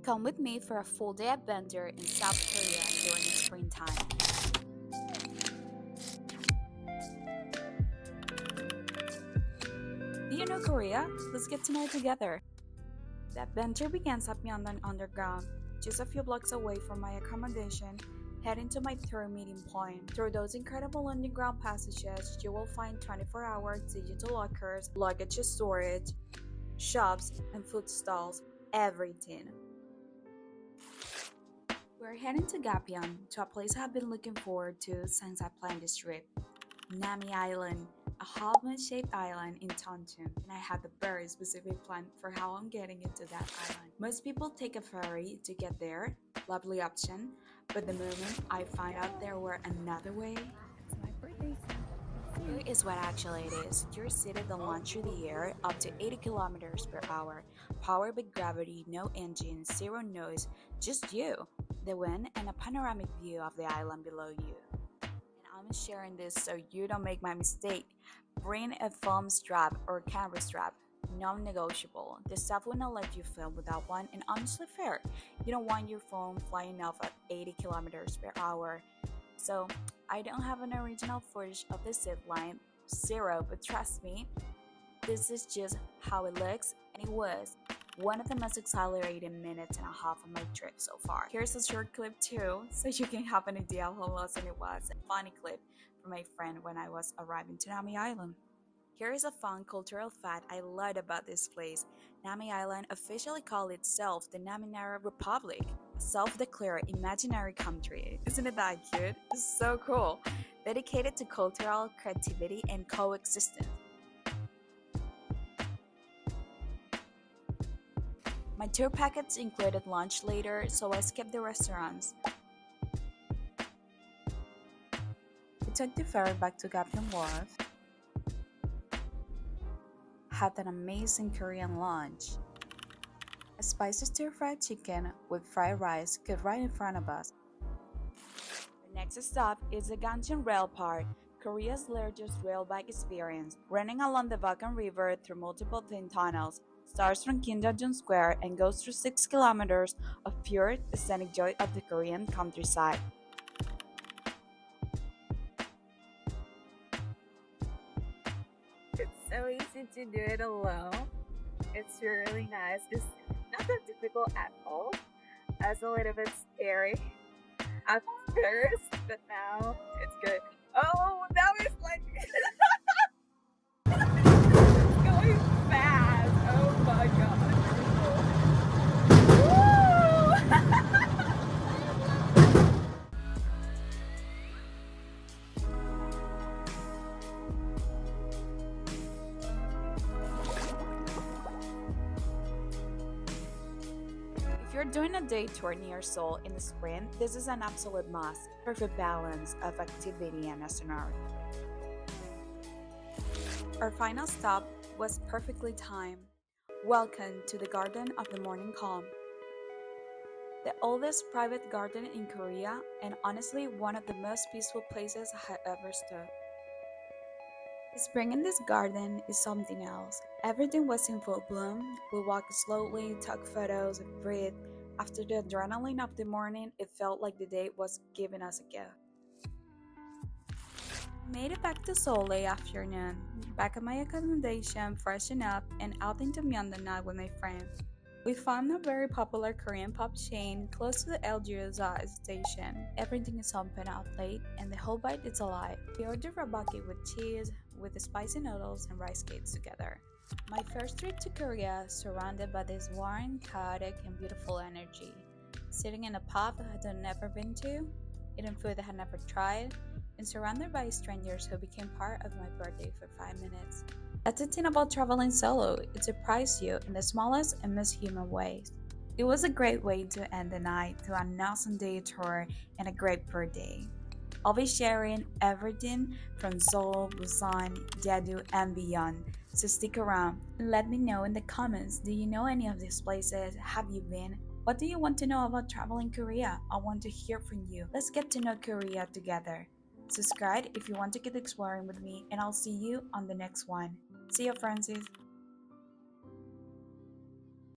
Come with me for a full-day adventure in South Korea during springtime. Do you know Korea? Let's get to know it together. The adventure begins at Myeongdong Underground, just a few blocks away from my accommodation, heading to my third meeting point. Through those incredible underground passages, you will find 24-hour digital lockers, luggage storage, shops, and food stalls, everything. We're heading to Gapyeong, to a place I've been looking forward to since I planned this trip. Nami Island, a half-moon-shaped island in Chuncheon, and I had a very specific plan for how I'm getting into that island. Most people take a ferry to get there, lovely option, but the moment I found out there were another way, It's my birthday. here is what actually it is. You're seated and launched through the air up to 80 kilometers per hour, powered by gravity, no engine, zero noise, just you, the wind, and a panoramic view of the island below you. I'm sharing this so you don't make my mistake. Bring a film strap or camera strap, non-negotiable. The staff will not let you film without one, and honestly fair. You don't want your phone flying off at 80 kilometers per hour. So I don't have an original footage of the zipline, zero, but trust me, this is just how it looks, and it was one of the most exhilarating minutes and a half of my trip so far. Here's a short clip too, so you can have an idea of how awesome it was. A funny clip from my friend when I was arriving to Nami Island. Here is a fun cultural fact I loved about this place. Nami Island officially called itself the Naminara Republic, a self-declared imaginary country. Isn't it that cute? It's so cool. Dedicated to cultural creativity and coexistence. My tour package included lunch later, so I skipped the restaurants. We took the ferry back to Gapyeong Wharf, had an amazing Korean lunch, a spicy stir-fried chicken with fried rice cooked right in front of us. The next stop is the Gangchon Rail Park, Korea's largest rail bike experience, running along the Bukhan River through multiple thin tunnels. Starts from Kim Square and goes through 6 kilometers of pure scenic joy of the Korean countryside. It's so easy to do it alone. It's really nice. It's not that difficult at all. It's a little bit scary at first, but now it's good. Oh, now it's like it's going fast. Oh my god. If you're doing a day tour near Seoul in the spring, this is an absolute must. Perfect balance of activity and scenery. Our final stop was perfectly timed. Welcome to the Garden of the Morning Calm. The oldest private garden in Korea, and honestly one of the most peaceful places I had ever stood. The spring in this garden is something else. Everything was in full bloom. We walked slowly, took photos, and breathed. After the adrenaline of the morning, it felt like the day was giving us a gift. Made it back to Seoul late afternoon, back at my accommodation, freshen up, and out into Myeongdong with my friends. We found a very popular Korean pub chain close to the Euljiro station. Everything is open out late, and the whole bite is alive. We ordered a bucket with cheese, with the spicy noodles and rice cakes together. My first trip to Korea, surrounded by this warm, chaotic, and beautiful energy. Sitting in a pub I had never been to, eating food I had never tried, and surrounded by strangers who became part of my birthday for 5 minutes. That's the thing about traveling solo, it surprises you in the smallest and most human ways. It was a great way to end the night to an awesome day tour and a great birthday. I'll be sharing everything from Seoul, Busan, Jeju, and beyond, so stick around and let me know in the comments, do you know any of these places? Have you been? What do you want to know about traveling Korea? I want to hear from you. Let's get to know Korea together. Subscribe if you want to keep exploring with me, and I'll see you on the next one. See you, Friendzys!